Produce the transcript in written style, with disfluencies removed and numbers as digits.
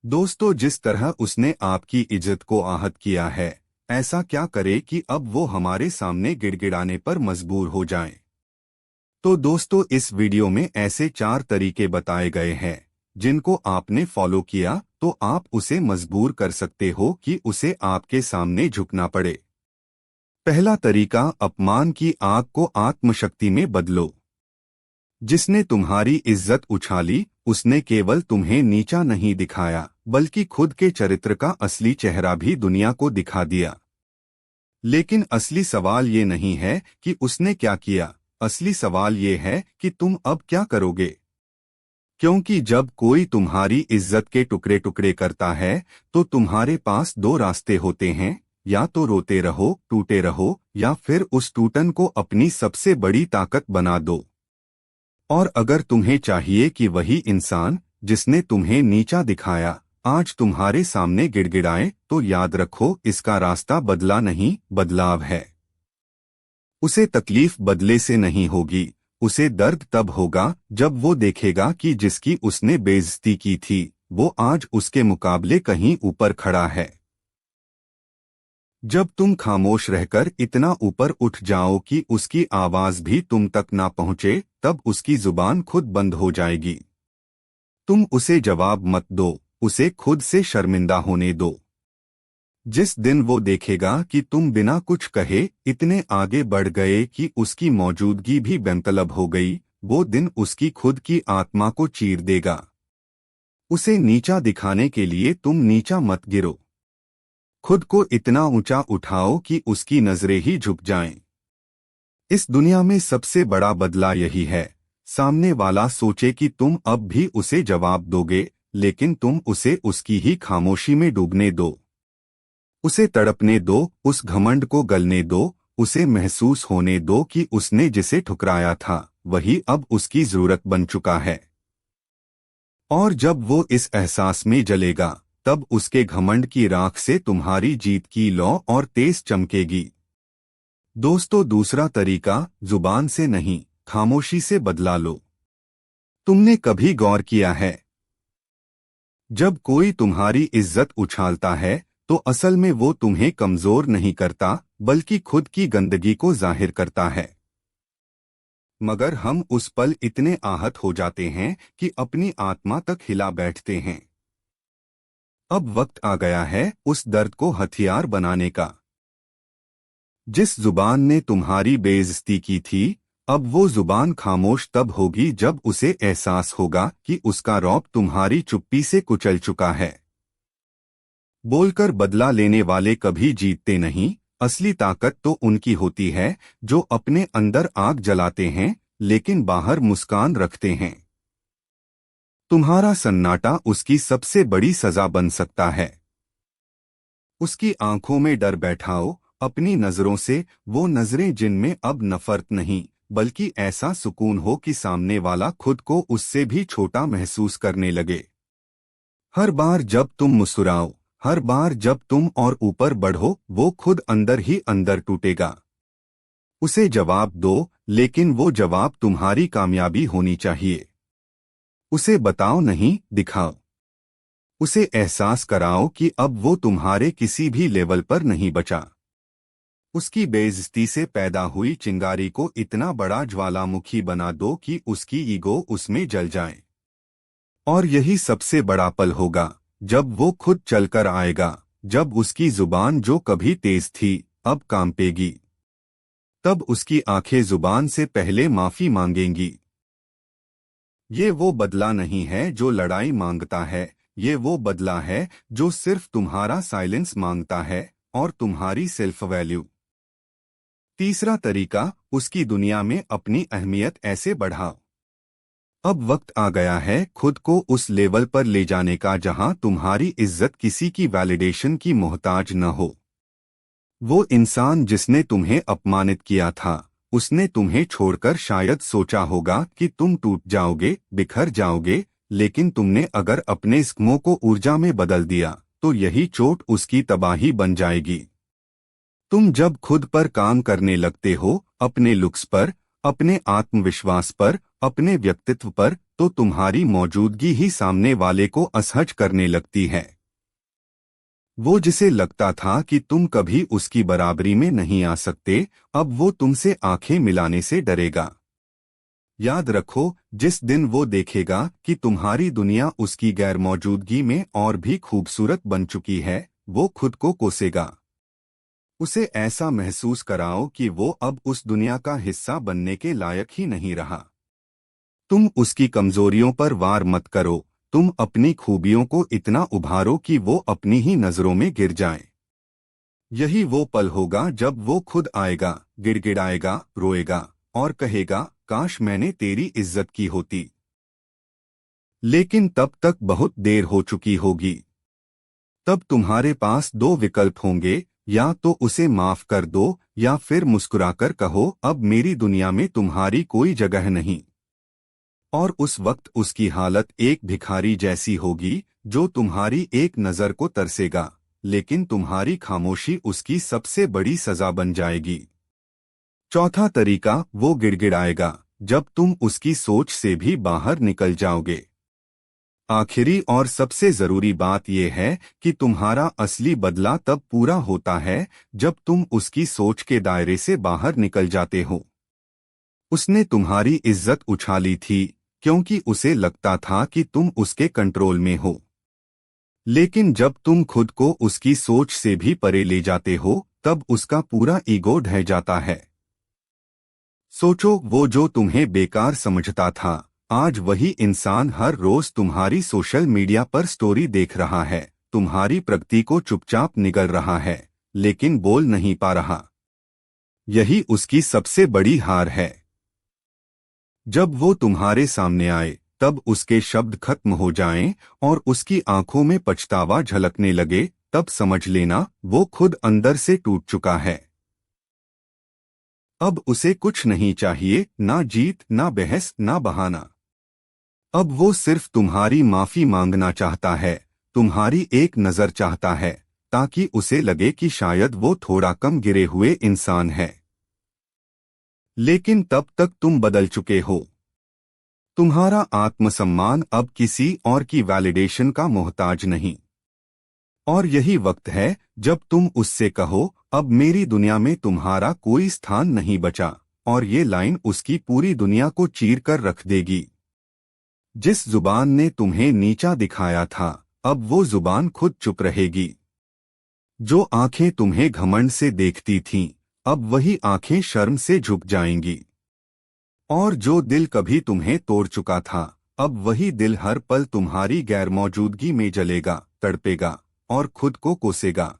दोस्तों, जिस तरह उसने आपकी इज्जत को आहत किया है, ऐसा क्या करे कि अब वो हमारे सामने गिड़गिड़ाने पर मजबूर हो जाए। तो दोस्तों, इस वीडियो में ऐसे 4 तरीके बताए गए हैं जिनको आपने फॉलो किया तो आप उसे मजबूर कर सकते हो कि उसे आपके सामने झुकना पड़े। पहला तरीका, अपमान की आग को आत्मशक्ति में बदलो। जिसने तुम्हारी इज्जत उछाली, उसने केवल तुम्हें नीचा नहीं दिखाया बल्कि खुद के चरित्र का असली चेहरा भी दुनिया को दिखा दिया। लेकिन असली सवाल ये नहीं है कि उसने क्या किया, असली सवाल ये है कि तुम अब क्या करोगे। क्योंकि जब कोई तुम्हारी इज्जत के टुकड़े टुकड़े करता है तो तुम्हारे पास 2 रास्ते होते हैं, या तो रोते रहो, टूटे रहो, या फिर उस टूटन को अपनी सबसे बड़ी ताकत बना दो। और अगर तुम्हें चाहिए कि वही इंसान जिसने तुम्हें नीचा दिखाया आज तुम्हारे सामने गिड़गिड़ाए, तो याद रखो, इसका रास्ता बदला नहीं, बदलाव है। उसे तकलीफ बदले से नहीं होगी, उसे दर्द तब होगा जब वो देखेगा कि जिसकी उसने बेइज्जती की थी वो आज उसके मुकाबले कहीं ऊपर खड़ा है। जब तुम खामोश रहकर इतना ऊपर उठ जाओ कि उसकी आवाज भी तुम तक ना पहुंचे, तब उसकी जुबान खुद बंद हो जाएगी। तुम उसे जवाब मत दो, उसे खुद से शर्मिंदा होने दो। जिस दिन वो देखेगा कि तुम बिना कुछ कहे इतने आगे बढ़ गए कि उसकी मौजूदगी भी बेमतलब हो गई, वो दिन उसकी खुद की आत्मा को चीर देगा। उसे नीचा दिखाने के लिए तुम नीचा मत गिरो। खुद को इतना ऊंचा उठाओ कि उसकी नजरें ही झुक जाएं। इस दुनिया में सबसे बड़ा बदला यही है, सामने वाला सोचे कि तुम अब भी उसे जवाब दोगे, लेकिन तुम उसे उसकी ही खामोशी में डूबने दो। उसे तड़पने दो, उस घमंड को गलने दो, उसे महसूस होने दो कि उसने जिसे ठुकराया था वही अब उसकी जरूरत बन चुका है। और जब वो इस एहसास में जलेगा, तब उसके घमंड की राख से तुम्हारी जीत की लौ और तेज चमकेगी। दोस्तों, दूसरा तरीका, जुबान से नहीं, खामोशी से बदला लो। तुमने कभी गौर किया है, जब कोई तुम्हारी इज्जत उछालता है तो असल में वो तुम्हें कमजोर नहीं करता बल्कि खुद की गंदगी को जाहिर करता है। मगर हम उस पल इतने आहत हो जाते हैं कि अपनी आत्मा तक हिला बैठते हैं। अब वक्त आ गया है उस दर्द को हथियार बनाने का। जिस जुबान ने तुम्हारी बेइज्जती की थी, अब वो जुबान खामोश तब होगी जब उसे एहसास होगा कि उसका रौब तुम्हारी चुप्पी से कुचल चुका है। बोलकर बदला लेने वाले कभी जीतते नहीं, असली ताकत तो उनकी होती है जो अपने अंदर आग जलाते हैं लेकिन बाहर मुस्कान रखते हैं। तुम्हारा सन्नाटा उसकी सबसे बड़ी सजा बन सकता है। उसकी आंखों में डर बैठाओ, अपनी नजरों से, वो नजरें जिनमें अब नफरत नहीं बल्कि ऐसा सुकून हो कि सामने वाला खुद को उससे भी छोटा महसूस करने लगे। हर बार जब तुम मुस्कुराओ, हर बार जब तुम और ऊपर बढ़ो, वो खुद अंदर ही अंदर टूटेगा। उसे जवाब दो, लेकिन वो जवाब तुम्हारी कामयाबी होनी चाहिए। उसे बताओ नहीं, दिखाओ। उसे एहसास कराओ कि अब वो तुम्हारे किसी भी लेवल पर नहीं बचा। उसकी बेइज्जती से पैदा हुई चिंगारी को इतना बड़ा ज्वालामुखी बना दो कि उसकी ईगो उसमें जल जाए। और यही सबसे बड़ा पल होगा जब वो खुद चलकर आएगा, जब उसकी जुबान जो कभी तेज थी अब कांपेगी। तब उसकी आंखें जुबान से पहले माफी मांगेंगी। ये वो बदला नहीं है जो लड़ाई मांगता है, ये वो बदला है जो सिर्फ तुम्हारा साइलेंस मांगता है और तुम्हारी सेल्फ वैल्यू। तीसरा तरीका, उसकी दुनिया में अपनी अहमियत ऐसे बढ़ाओ। अब वक्त आ गया है खुद को उस लेवल पर ले जाने का जहां तुम्हारी इज्जत किसी की वैलिडेशन की मोहताज न हो। वो इंसान जिसने तुम्हें अपमानित किया था, उसने तुम्हें छोड़कर शायद सोचा होगा कि तुम टूट जाओगे, बिखर जाओगे, लेकिन तुमने अगर अपने जख्मों को ऊर्जा में बदल दिया तो यही चोट उसकी तबाही बन जाएगी। तुम जब खुद पर काम करने लगते हो, अपने लुक्स पर, अपने आत्मविश्वास पर, अपने व्यक्तित्व पर, तो तुम्हारी मौजूदगी ही सामने वाले को असहज करने लगती है। वो जिसे लगता था कि तुम कभी उसकी बराबरी में नहीं आ सकते, अब वो तुमसे आंखें मिलाने से डरेगा। याद रखो, जिस दिन वो देखेगा कि तुम्हारी दुनिया उसकी गैरमौजूदगी में और भी खूबसूरत बन चुकी है, वो खुद को कोसेगा। उसे ऐसा महसूस कराओ कि वो अब उस दुनिया का हिस्सा बनने के लायक ही नहीं रहा। तुम उसकी कमजोरियों पर वार मत करो, तुम अपनी खूबियों को इतना उभारो कि वो अपनी ही नजरों में गिर जाएं। यही वो पल होगा जब वो खुद आएगा, गिड़गिड़ाएगा, रोएगा और कहेगा, काश मैंने तेरी इज्जत की होती। लेकिन तब तक बहुत देर हो चुकी होगी। तब तुम्हारे पास दो विकल्प होंगे, या तो उसे माफ कर दो या फिर मुस्कुराकर कहो, अब मेरी दुनिया में तुम्हारी कोई जगह नहीं। और उस वक्त उसकी हालत एक भिखारी जैसी होगी, जो तुम्हारी एक नजर को तरसेगा, लेकिन तुम्हारी खामोशी उसकी सबसे बड़ी सजा बन जाएगी। चौथा तरीका, वो गिड़गिड़ाएगा जब तुम उसकी सोच से भी बाहर निकल जाओगे। आखिरी और सबसे जरूरी बात यह है कि तुम्हारा असली बदला तब पूरा होता है जब तुम उसकी सोच के दायरे से बाहर निकल जाते हो। उसने तुम्हारी इज्जत उछाली थी क्योंकि उसे लगता था कि तुम उसके कंट्रोल में हो। लेकिन जब तुम खुद को उसकी सोच से भी परे ले जाते हो, तब उसका पूरा ईगो ढह जाता है। सोचो, वो जो तुम्हें बेकार समझता था, आज वही इंसान हर रोज तुम्हारी सोशल मीडिया पर स्टोरी देख रहा है, तुम्हारी प्रगति को चुपचाप निगल रहा है, लेकिन बोल नहीं पा रहा। यही उसकी सबसे बड़ी हार है। जब वो तुम्हारे सामने आए, तब उसके शब्द खत्म हो जाएं और उसकी आंखों में पछतावा झलकने लगे, तब समझ लेना वो खुद अंदर से टूट चुका है। अब उसे कुछ नहीं चाहिए, ना जीत, ना बहस, ना बहाना। अब वो सिर्फ तुम्हारी माफी मांगना चाहता है, तुम्हारी एक नजर चाहता है, ताकि उसे लगे कि शायद वो थोड़ा कम गिरे हुए इंसान है। लेकिन तब तक तुम बदल चुके हो। तुम्हारा आत्मसम्मान अब किसी और की वैलिडेशन का मोहताज नहीं। और यही वक्त है जब तुम उससे कहो, अब मेरी दुनिया में तुम्हारा कोई स्थान नहीं बचा। और ये लाइन उसकी पूरी दुनिया को चीर कर रख देगी। जिस जुबान ने तुम्हें नीचा दिखाया था, अब वो जुबान खुद चुप रहेगी। जो आंखें तुम्हें घमंड से देखती थीं, अब वही आंखें शर्म से झुक जाएंगी। और जो दिल कभी तुम्हें तोड़ चुका था, अब वही दिल हर पल तुम्हारी गैरमौजूदगी में जलेगा, तड़पेगा और खुद को कोसेगा।